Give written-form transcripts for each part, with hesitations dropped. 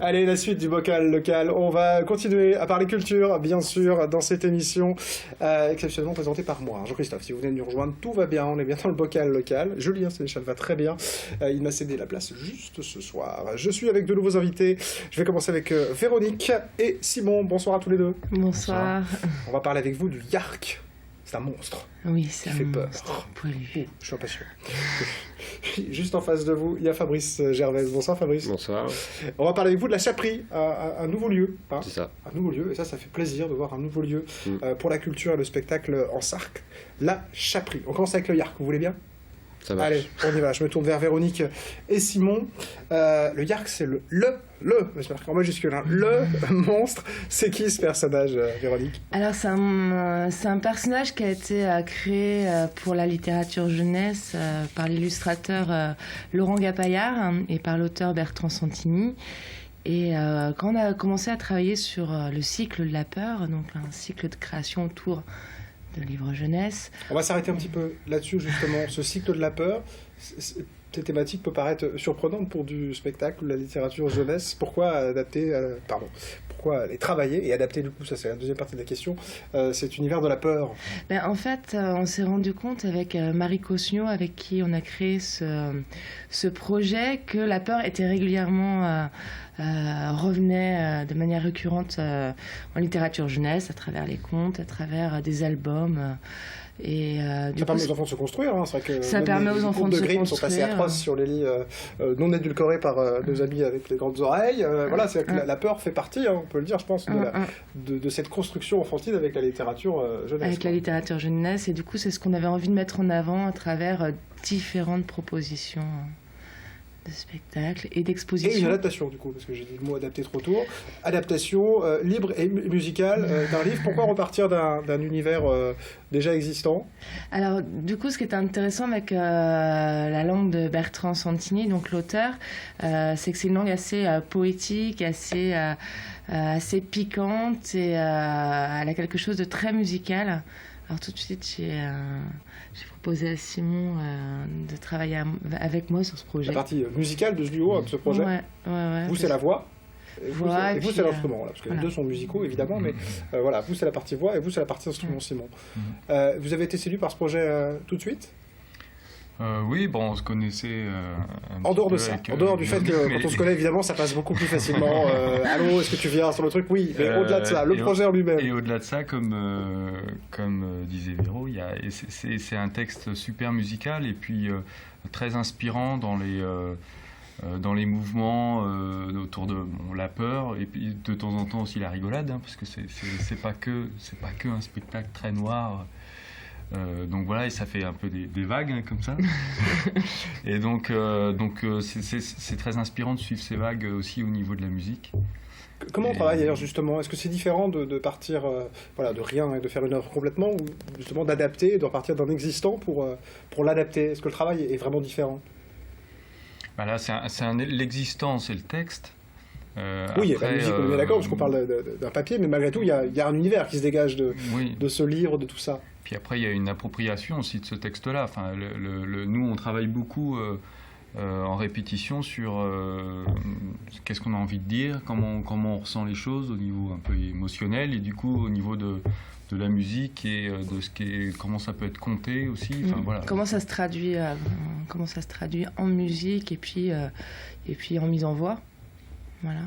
Allez, la suite du bocal local. On va continuer à parler culture, bien sûr, dans cette émission exceptionnellement présentée par moi. Jean-Christophe, si vous venez de nous rejoindre, tout va bien. On est bien dans le bocal local. Julien Sénéchal va très bien. Il m'a cédé la place juste ce soir. Je suis avec de nouveaux invités. Je vais commencer avec Véronique et Simon. Bonsoir à tous les deux. Bonsoir. On va parler avec vous du Yark. C'est un monstre. Oui, c'est qui fait peur. Poilu. Je suis impatient. Juste en face de vous, il y a Fabrice Gervais. Bonsoir Fabrice. Bonsoir. On va parler avec vous de la Chapperie, un nouveau lieu. Hein, c'est ça. Un nouveau lieu, et ça fait plaisir de voir un nouveau lieu pour la culture et le spectacle en Sarthe. La Chapperie. On commence avec le Yark, vous voulez bien ? Ça marche. Allez, on y va. Je me tourne vers Véronique et Simon. Le Yark, c'est en majuscule, hein, le monstre. C'est qui ce personnage, Véronique ? Alors, c'est un personnage qui a été créé pour la littérature jeunesse par l'illustrateur Laurent Gapaillard et par l'auteur Bertrand Santini. Et quand on a commencé à travailler sur le cycle de la peur, donc un cycle de création autour de livres jeunesse. On va s'arrêter un petit peu là-dessus, justement. Ce cycle de la peur, cette thématique peut paraître surprenante pour du spectacle ou de la littérature jeunesse. Pourquoi pourquoi les travailler et adapter, du coup, ça c'est la deuxième partie de la question, cet univers de la peur ? En fait, on s'est rendu compte avec Marie Cosnot, avec qui on a créé ce projet, que la peur était régulièrement... revenait de manière récurrente en littérature jeunesse, à travers les contes, à travers des albums. Ça permet aux enfants de se construire, hein. C'est vrai que ça permet aux enfants de se construire. sont assez atroces sur les lits non édulcorés par nos amis avec les grandes oreilles. Voilà, c'est que la peur fait partie, hein, on peut le dire, je pense, de cette construction enfantine avec la littérature jeunesse. Avec la littérature jeunesse, et du coup, c'est ce qu'on avait envie de mettre en avant à travers différentes propositions de spectacle et d'exposition. Et une adaptation, du coup, parce que j'ai dit le mot adapté trop tôt. Adaptation libre et musicale d'un livre. Pourquoi repartir d'un univers déjà existant ? Alors, du coup, ce qui est intéressant avec la langue de Bertrand Santini, donc l'auteur, c'est que c'est une langue assez poétique, assez piquante, et elle a quelque chose de très musical. Alors tout de suite, j'ai proposé à Simon de travailler avec moi sur ce projet. La partie musicale de ce duo, de ce projet. Ouais, vous, c'est la voix. Et vous, c'est l'instrument, là, parce que voilà. Les deux sont musicaux, évidemment, mais voilà, vous, c'est la partie voix, et vous, c'est la partie instrument, Simon. Vous avez été séduit par ce projet tout de suite ? Oui, on se connaissait en dehors de ça, en dehors du fait que quand on se connaît, évidemment, ça passe beaucoup plus facilement. Allô, est-ce que tu viens sur le truc ? Oui, mais au-delà de ça, le projet en lui-même. Et au-delà de ça, comme disait Véro, c'est un texte super musical et puis très inspirant dans les mouvements autour de la peur et puis de temps en temps aussi la rigolade, hein, parce que c'est pas que un spectacle très noir. Donc voilà, et ça fait un peu des vagues, hein, comme ça. Et donc c'est très inspirant de suivre ces vagues aussi au niveau de la musique. Comment on travaille d'ailleurs, justement ? Est-ce que c'est différent de partir de rien et de faire une œuvre complètement, ou justement d'adapter, de repartir d'un existant pour l'adapter ? Est-ce que le travail est vraiment différent ? Là, l'existant, c'est le texte. Oui, après, la musique, on est d'accord, parce qu'on parle d'un papier, mais malgré tout, il y a un univers qui se dégage de ce livre, de tout ça. Puis après, il y a une appropriation aussi de ce texte-là. Enfin, nous, on travaille beaucoup en répétition sur qu'est-ce qu'on a envie de dire, comment on ressent les choses au niveau un peu émotionnel, et du coup, au niveau de la musique et de comment ça peut être compté aussi. Enfin, voilà. Comment ça se traduit en musique et puis en mise en voix. Voilà.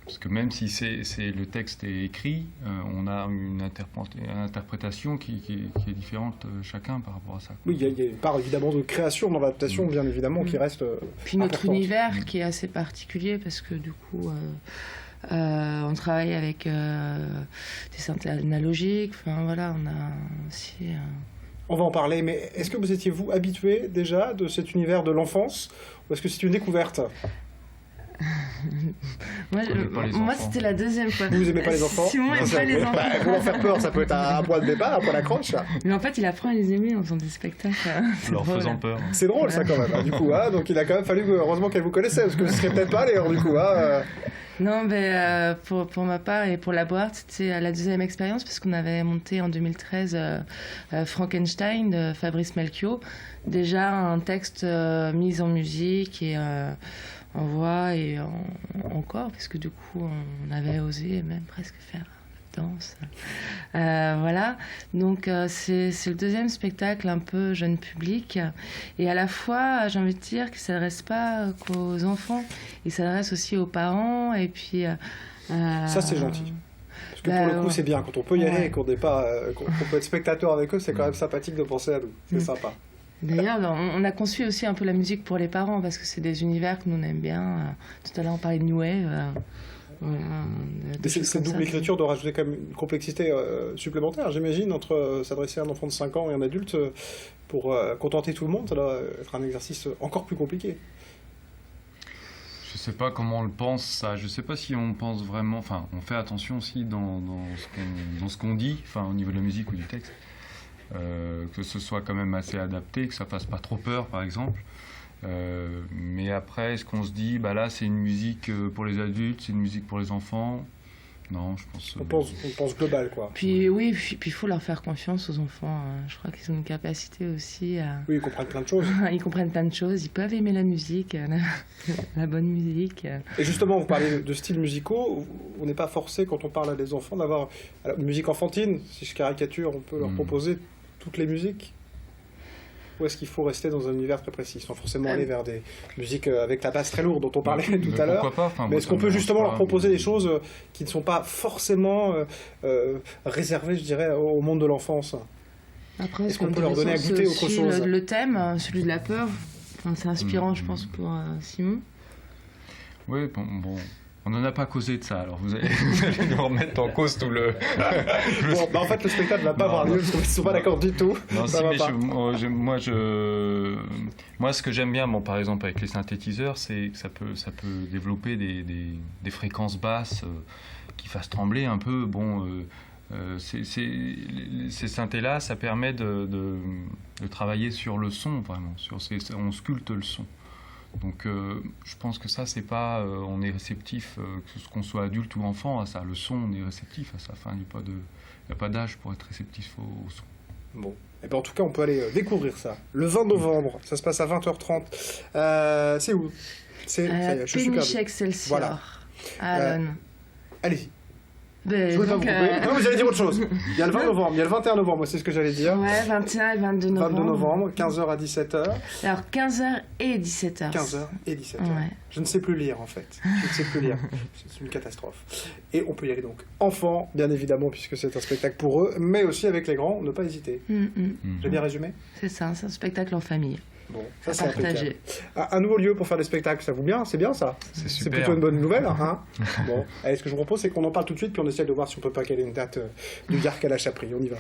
Parce que même si le texte est écrit, on a une interprétation qui est différente chacun par rapport à ça. Oui, il y a une part évidemment de création dans l'adaptation, bien évidemment, qui reste Puis notre importante. univers qui est assez particulier, parce que du coup, on travaille avec des synthèses analogiques, enfin voilà, on a aussi... On va en parler, mais est-ce que vous étiez, vous, habitué déjà de cet univers de l'enfance, ou est-ce que c'est une découverte ? Moi, c'était la deuxième fois. Vous aimez pas les enfants ? Simon n'aime pas les enfants. Vouloir faire peur, ça peut être un point de départ, un point d'accroche. Mais en fait, il apprend à les aimer en faisant des spectacles. Leur faisant peur. C'est drôle, ça, quand même, hein, du coup. Hein, donc, il a quand même fallu, heureusement qu'elle vous connaissait, parce que vous ne seriez peut-être pas allé, du coup. Hein, Non, mais pour ma part et pour la boîte, c'était la deuxième expérience, parce qu'on avait monté en 2013 Frankenstein de Fabrice Melchior. Déjà un texte mis en musique et en voix et en corps, parce que du coup, on avait osé même presque faire danse. Voilà. Donc, c'est le deuxième spectacle un peu jeune public. Et à la fois, j'ai envie de dire qu'il ne s'adresse pas qu'aux enfants, il s'adresse aussi aux parents. Et puis... ça, c'est gentil. Parce que pour le coup, c'est bien. Quand on peut y aller et qu'on n'est pas, qu'on peut être spectateur avec eux, c'est quand même sympathique de penser à nous. C'est sympa. D'ailleurs, on a conçu aussi un peu la musique pour les parents, parce que c'est des univers que nous on aime bien. Tout à l'heure, on parlait de New Wave. Voilà, mais c'est cette double écriture doit rajouter quand même une complexité supplémentaire, j'imagine, entre s'adresser à un enfant de 5 ans et un adulte pour contenter tout le monde. Ça doit être un exercice encore plus compliqué. Je sais pas comment on le pense, ça. Je sais pas si on pense vraiment... Enfin, on fait attention aussi dans ce qu'on dit, enfin, au niveau de la musique ou du texte. Que ce soit quand même assez adapté, que ça fasse pas trop peur, par exemple. Mais après, est-ce qu'on se dit, bah là, c'est une musique pour les adultes, c'est une musique pour les enfants? Non, je pense... On pense global, quoi. Puis oui, puis il faut leur faire confiance aux enfants. Je crois qu'ils ont une capacité aussi à... Oui, ils comprennent plein de choses. Ils comprennent plein de choses, ils peuvent aimer la musique, la bonne musique. Et justement, vous parlez de styles musicaux, on n'est pas forcé, quand on parle à des enfants, d'avoir une musique enfantine. Si je caricature, on peut leur proposer toutes les musiques. Ou est-ce qu'il faut rester dans un univers très précis, sans forcément aller vers des musiques avec la basse très lourde dont on parlait tout à l'heure? Pourquoi pas, enfin, mais est-ce qu'on peut justement leur proposer des choses qui ne sont pas forcément réservées, je dirais, au monde de l'enfance? Après, est-ce qu'on peut leur donner à goûter autre chose? Le thème, celui de la peur, c'est inspirant, je pense, pour Simon. Oui, bon. On n'en a pas causé de ça, alors vous allez nous remettre en cause tout le... Bon, bah en fait, le spectacle ne va pas avoir lieu, parce qu'ils ne sont pas d'accord du tout. Non, si, mais moi, ce que j'aime bien, bon, par exemple, avec les synthétiseurs, c'est que ça peut développer des fréquences basses qui fassent trembler un peu. Bon, ces synthés-là, ça permet de travailler sur le son, vraiment. On sculpte le son. Donc je pense que ça, c'est pas... on est réceptif, qu'on soit adulte ou enfant, à ça. Le son, on est réceptif à ça. Enfin, il n'y a pas d'âge pour être réceptif au son. Bon. Et ben en tout cas, on peut aller découvrir ça. Le 20 novembre, ça se passe à 20h30. C'est où? Péniche Excelsior. Voilà. Allez-y. Ben, je voulais pas vous couper. Non, mais j'allais dire autre chose. Il y a le 20 novembre, il y a le 21 novembre, c'est ce que j'allais dire. Ouais, 21 et 22 novembre. 22 novembre, 15h à 17h. Alors 15h et 17h. 15h et 17h. Ouais. Je ne sais plus lire en fait. Je ne sais plus lire. C'est une catastrophe. Et on peut y aller donc enfants, bien évidemment, puisque c'est un spectacle pour eux, mais aussi avec les grands, ne pas hésiter. J'ai bien résumé? C'est ça, c'est un spectacle en famille. Bon, ça c'est impeccable. Un nouveau lieu pour faire des spectacles, ça vous bien? C'est bien ça? C'est super. C'est plutôt une bonne nouvelle, hein? Bon, allez, ce que je vous propose, c'est qu'on en parle tout de suite, puis on essaie de voir si on peut pas caler une date du Yark à la Chaprie. On y va.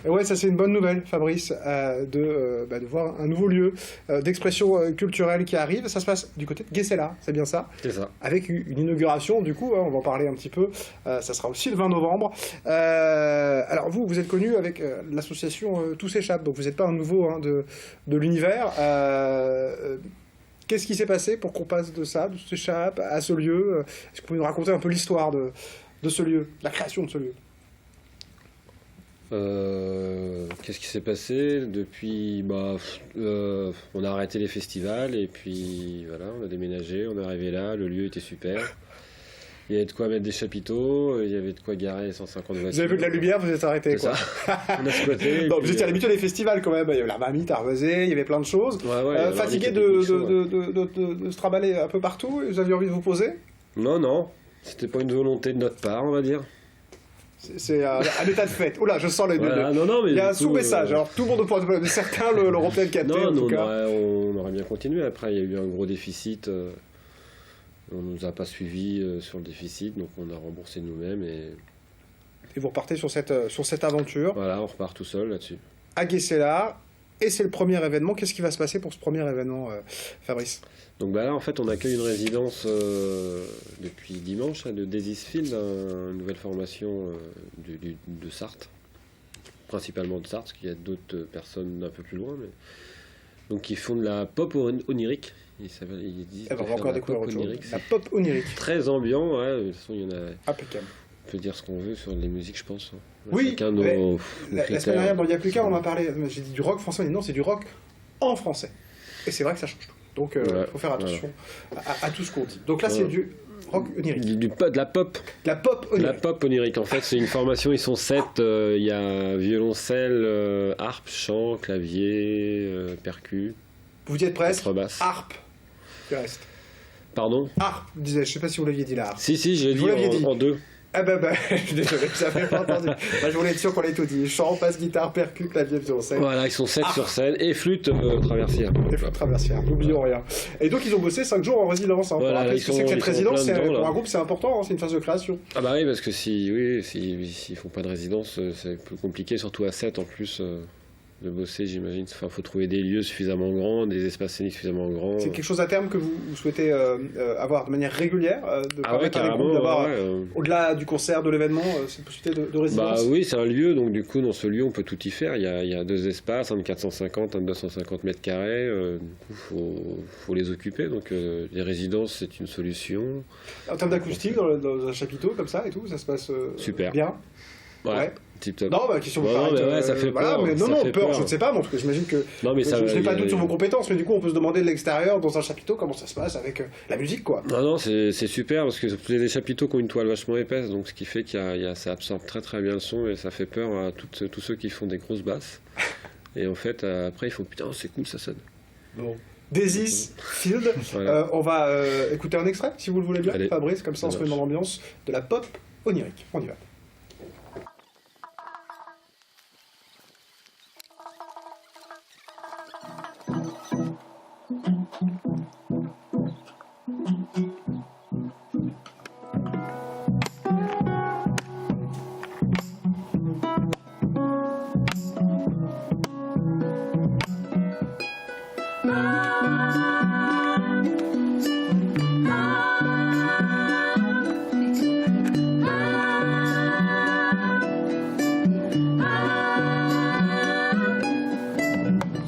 Ouais, ça c'est une bonne nouvelle, Fabrice, de voir un nouveau lieu d'expression culturelle qui arrive. Ça se passe du côté de Guessela, c'est bien ça? C'est ça. Avec une inauguration, du coup, on va en parler un petit peu. Ça sera aussi le 20 novembre. Alors vous êtes connu avec l'association Tout s'échappe, donc vous n'êtes pas un nouveau de l'univers. Qu'est-ce qui s'est passé pour qu'on passe de ça, de Tout s'échappe, à ce lieu? Est-ce que vous pouvez nous raconter un peu l'histoire de ce lieu, la création de ce lieu? Qu'est-ce qui s'est passé depuis? On a arrêté les festivals et puis voilà, on a déménagé, on est arrivé là, le lieu était super. Il y avait de quoi mettre des chapiteaux, il y avait de quoi garer 150 voitures. Vous avez vu de la lumière, vous êtes arrêté, quoi. Ça. On a squatté. Donc, vous étiez habitué des festivals quand même, il y avait la marmite à Arvezé, il y avait plein de choses. Ouais, fatigué de se trimballer un peu partout, et vous aviez envie de vous poser? Non, c'était pas une volonté de notre part, on va dire. C'est un état de fait. Oula, je sens les deux. Voilà, non, mais il y a un sous-message. Alors tout le monde pourra, mais certains l'auront peut-être capté. Non, en tout cas. on aurait bien continué. Après, il y a eu un gros déficit. On nous a pas suivis sur le déficit, donc on a remboursé nous-mêmes. Et vous repartez sur cette aventure. Voilà, on repart tout seul là-dessus. À Guessela. Et c'est le premier événement. Qu'est-ce qui va se passer pour ce premier événement, Fabrice? Donc là, en fait, on accueille une résidence depuis dimanche de Desisfield, une nouvelle formation de Sarthe, principalement de Sarthe, parce qu'il y a d'autres personnes un peu plus loin, mais donc qui font de la pop onirique. Ils disent on va encore découvrir autre chose. La C'est pop onirique. très ambiant, ouais. De toute façon, il y en a. Impeccable. On peut dire ce qu'on veut sur les musiques, je pense. Oui, Chacun mais nos la critères. semaine dernière, dans Il n'y a plus qu'à, on en parlait. J'ai dit du rock français, mais non, c'est du rock en français. Et c'est vrai que ça change tout. Donc, il faut faire attention à tout ce qu'on dit. Donc là, c'est du rock onirique. De la pop. De la pop De la onirique. pop onirique. En fait, c'est une formation, ils sont 7. Il y a violoncelle, harpe, chant, clavier, percu, Vous y êtes presque. contrebasse. Harpe. Il reste. Pardon? Harpe, je disais, je sais pas si vous l'aviez dit là. harpe. Si, j'ai Vous dit l'aviez dit. en deux. Ah je suis désolé, ça fait pas entendu. Bah, je voulais être sûr qu'on l'ait tout dit. Chant, basse, guitare, percu, clavier, violoncelle. Voilà, ils sont 7 sur scène et flûte traversière. Des flûtes traversières, n'oublions rien. Et donc ils ont bossé 5 jours en résidence. Hein, Voilà, pour rappeler ils ce que c'est que sont- cette ils sont résidence, plein dedans, pour là. un groupe c'est important, hein, c'est une phase de création. Ah bah oui, parce que s'ils font pas de résidence, c'est plus compliqué, surtout à 7 en plus de bosser, j'imagine. Enfin, faut trouver des lieux suffisamment grands, des espaces scéniques suffisamment grands. C'est quelque chose à terme que vous souhaitez avoir de manière régulière, de Ah ouais, permettre à des groupes carrément. d'avoir, ouais, au-delà du concert, de l'événement, cette possibilité de résidence. Bah oui, c'est un lieu, donc du coup, dans ce lieu, on peut tout y faire. Il y a 2 espaces, un de 450, un de 250 mètres carrés. Du coup, faut les occuper. Donc, les résidences, c'est une solution. En termes d'acoustique, dans un chapiteau comme ça et tout, ça se passe Super. bien. Voilà, Ouais. tip top. Non, bah, question Bon, pareille, non, mais ouais, ça fait voilà, peur, mais non, ça non, fait peur, peur. je ne sais pas, donc j'imagine que Non, mais ça, je n'ai il pas y de a- doute sur vos compétences, mais du coup, on peut se demander de l'extérieur, dans un chapiteau, comment ça se passe avec la musique, quoi. Non, c'est super parce que c'est des chapiteaux qui ont une toile vachement épaisse, donc ce qui fait ça absorbe très très bien le son et ça fait peur à tous ceux qui font des grosses basses. Et en fait, après, ils font putain, c'est cool, ça sonne. Bon. Daisies Field. Voilà. On va écouter un extrait, si vous le voulez bien, Allez. Fabrice, comme ça on se Ça met dans marche. l'ambiance de la pop onirique. On y va.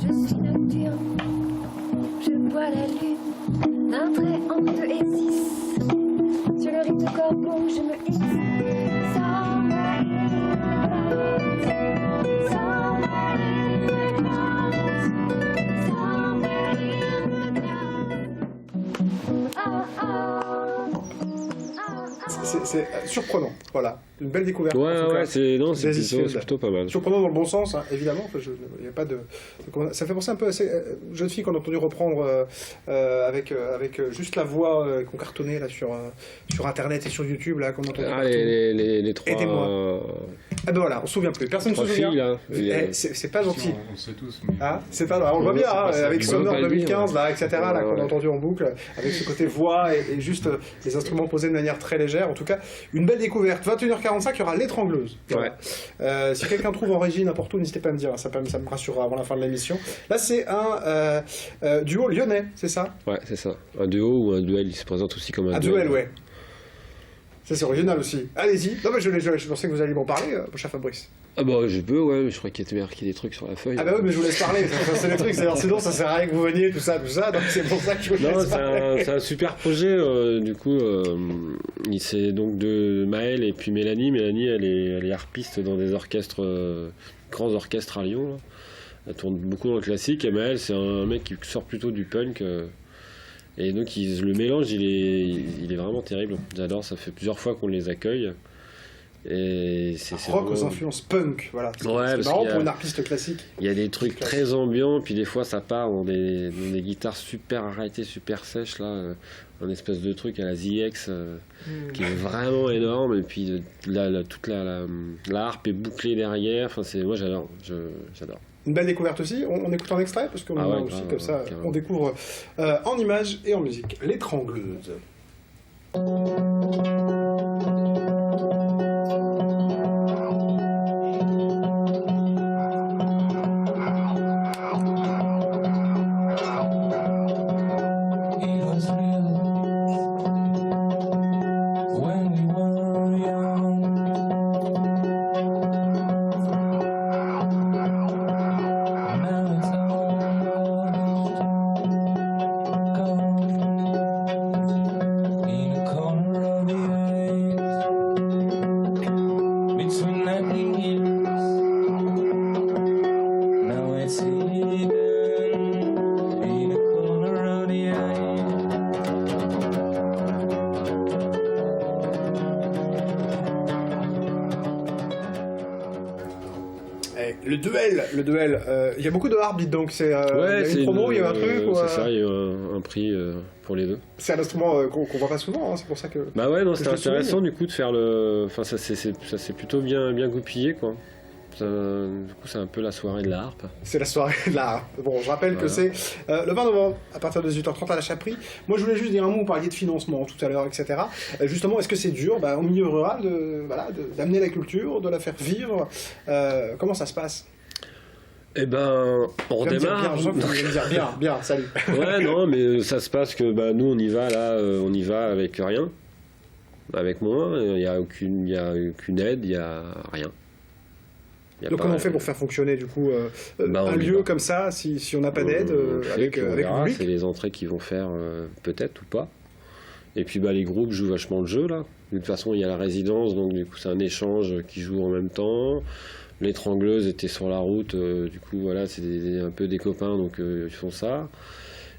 Je suis nocturne, je vois la lune d'un trait entre 2 et 6. Sur le rythme corbeau, je me hisse. Somewhere in the clouds, somewhere in the clouds. Ah, ah, C'est surprenant, voilà. Une belle découverte. en tout Ouais, cas. ouais, c'est Daisies Field. plutôt pas mal. Surprenant dans le bon sens, hein, évidemment. Enfin, il y a pas de... Ça fait penser un peu à ces jeunes filles qu'on a entendu reprendre avec juste la voix qu'on cartonnait là, sur Internet et sur YouTube, là, qu'on entendait Ah, partout. les trois. Aidez-moi. Ah ben voilà, on se souvient plus. Personne ne se Trois souvient. filles, là. C'est pas gentil. Si, on le sait tous. Mais... Ah, c'est pas on le voit Ouais, bien, c'est hein, pas ça. avec On Summer va pas le dire, 2015, là, etc., là, qu'on a Ouais. entendu en boucle, avec ce côté voix et juste les instruments posés de manière très légère. En tout cas, une belle découverte. 21h45, il y aura l'étrangleuse. Ouais. Si quelqu'un trouve en régie n'importe où, n'hésitez pas à me dire, ça me rassurera avant la fin de l'émission. Là, c'est un duo lyonnais, c'est ça? Ouais, c'est ça. Un duo ou un duel, il se présente aussi comme un Un duel, ouais. Ça, c'est original aussi. Allez-y. Non, mais je pensais que vous alliez m'en parler, mon cher Fabrice. Ah bah je peux, ouais, mais je crois qu'il y a marqué des trucs sur la feuille. Ah bah oui, mais je vous laisse parler. C'est le truc, sinon ça sert à rien que vous veniez, tout ça. Donc c'est pour ça que je vous Non, laisse parler. c'est un super projet. Du coup, c'est donc de Maëlle et puis Mélanie. Mélanie, elle est harpiste dans des orchestres, grands orchestres à Lyon. Là. Elle tourne beaucoup dans le classique. Et Maëlle, c'est un mec qui sort plutôt du punk. Et donc, le mélange, il est vraiment terrible. J'adore. Ça fait plusieurs fois qu'on les accueille. Et c'est Rock vraiment... aux influences punk, voilà. C'est parce marrant qu'il y a- pour une harpiste classique. Il y a des trucs Classe. très ambiants, puis des fois ça part dans des guitares super arrêtées, super sèches, là, un espèce de truc à la ZX qui est vraiment énorme, et puis toute la harpe est bouclée derrière, enfin, moi j'adore, j'adore. Une belle découverte aussi. On écoute un extrait parce qu'on Ah en a ouais, aussi grave, comme ça. carrément. On découvre en images et en musique l'étrangleuse. It was real when we were young. Now it's all gone in a corner of the Le duel, il y a beaucoup de heartbeat, donc c'est il y a c'est une promo, il y a un truc ou, c'est ça, il y a eu un prix pour les deux. c'est un instrument qu'on voit pas souvent, hein, c'est pour ça que... Bah ouais, non, que c'était je le intéressant souligne. du coup de faire le... Enfin, ça s'est plutôt bien goupillé, quoi. Du coup, c'est un peu la soirée de la harpe. C'est la soirée de la... Bon, je rappelle que Voilà. c'est le 20 novembre, à partir de 18h30 à la Chaperie. Moi, je voulais juste dire un mot, vous parliez de financement tout à l'heure, etc. Justement, est-ce que c'est dur, au milieu rural, d'amener la culture, de la faire vivre comment ça se passe? Eh ben, on Je vais me dire redémarre. bien, je sens que vous allez me dire bien, salut. Ouais, non, mais ça se passe que nous, on y va là, on y va avec rien, avec moins. Il n'y a aucune aide, il n'y a rien. Il y a Donc pas- comment on fait pour faire fonctionner du coup on un y lieu va. comme ça, si on n'a pas d'aide On fait, avec puis on avec le verra, c'est public? les entrées qui vont faire peut-être ou pas. Et puis les groupes jouent vachement le jeu là. De toute façon, il y a la résidence, donc du coup c'est un échange qui joue en même temps. L'étrangleuse était sur la route, du coup voilà, c'est un peu des copains, donc ils font ça.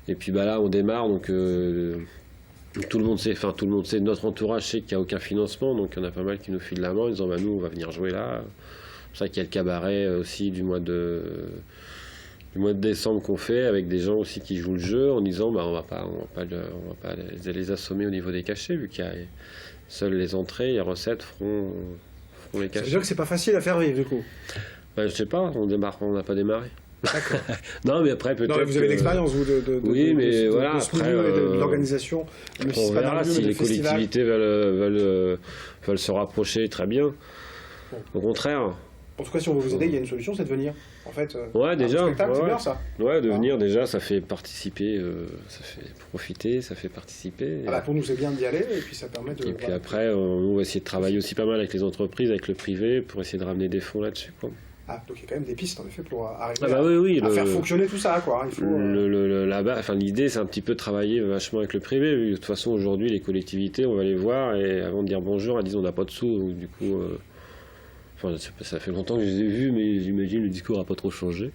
Et puis là on démarre, donc tout le monde sait, notre entourage sait qu'il n'y a aucun financement, donc il y en a pas mal qui nous filent la main en disant nous on va venir jouer là. C'est pour ça qu'il y a le cabaret aussi du mois de décembre qu'on fait avec des gens aussi qui jouent le jeu en disant on va pas les assommer au niveau des cachets vu qu'il y a seules les entrées, les recettes feront les Ça veut cachets. dire que c'est pas facile à faire vivre du coup. Je sais pas, on n'a pas démarré. D'accord. Non mais après peut-être. Non, mais vous avez que- l'expérience vous de Oui, mais voilà, de ce après, milieu et de l'organisation. Même si On c'est pas dans verra le lieu, si mais les de festival. collectivités veulent se rapprocher, très bien. Au contraire. En tout cas, si on veut vous aider, il y a une solution, c'est de venir. En fait, Ouais, un déjà, spectacle, c'est ouais. bien ça. Ouais, de venir déjà, ça fait participer, ça fait profiter, ça fait participer. Pour nous, c'est bien d'y aller et puis ça permet de. Et puis voilà. après, on va essayer de travailler aussi pas mal avec les entreprises, avec le privé, pour essayer de ramener des fonds là-dessus, quoi. Donc il y a quand même des pistes en effet pour arriver Ah bah oui, à faire fonctionner tout ça, quoi. Il faut. L'idée, c'est un petit peu de travailler vachement avec le privé. De toute façon, aujourd'hui, les collectivités, on va les voir et avant de dire bonjour, elles disent on n'a pas de sous. Donc, du coup, je sais pas, ça fait longtemps que je les ai vus, mais j'imagine le discours n'a pas trop changé.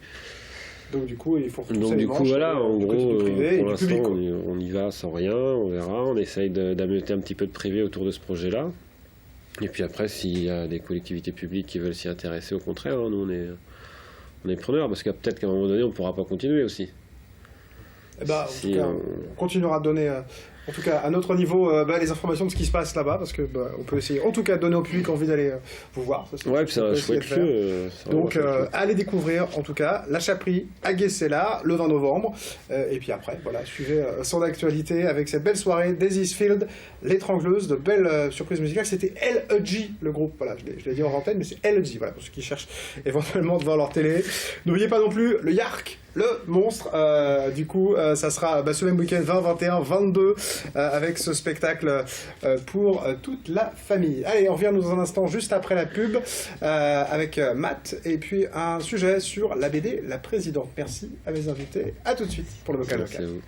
Donc du coup, il faut retrousser Donc les du coup, manches, voilà, en du côté gros, du privé et pour du l'instant, public, quoi. on y va sans rien, on verra. On essaye d'amener un petit peu de privé autour de ce projet-là. Et puis après, s'il y a des collectivités publiques qui veulent s'y intéresser, au contraire, nous, on est preneurs, parce que peut-être qu'à un moment donné, on ne pourra pas continuer aussi. Eh ben, en Si tout cas, on- on continuera de donner, en tout cas à notre niveau, les informations de ce qui se passe là-bas, parce que on peut essayer, en tout cas, de donner au public envie d'aller vous voir. Ça, Ouais, puis c'est on un peut essayer chouette de faire. lieu. c'est vraiment Donc un chouette lieu. allez découvrir en tout cas la Chaperie à Guessela le 20 novembre. Et puis après, voilà, suivez son actualité avec cette belle soirée des Eastfield, l'étrangleuse, de belles surprises musicales. C'était LEG le groupe, voilà, je l'ai dit en antenne, mais c'est LEG, voilà, pour ceux qui cherchent éventuellement devant leur télé. N'oubliez pas non plus le Yark, le monstre. Du coup, ça sera ce même week-end 20, 21, 22 avec ce spectacle pour toute la famille. Allez, on revient dans un instant juste après la pub avec Matt et puis un sujet sur la BD La Présidente. Merci à mes invités. À tout de suite pour le vocal Merci local. à vous.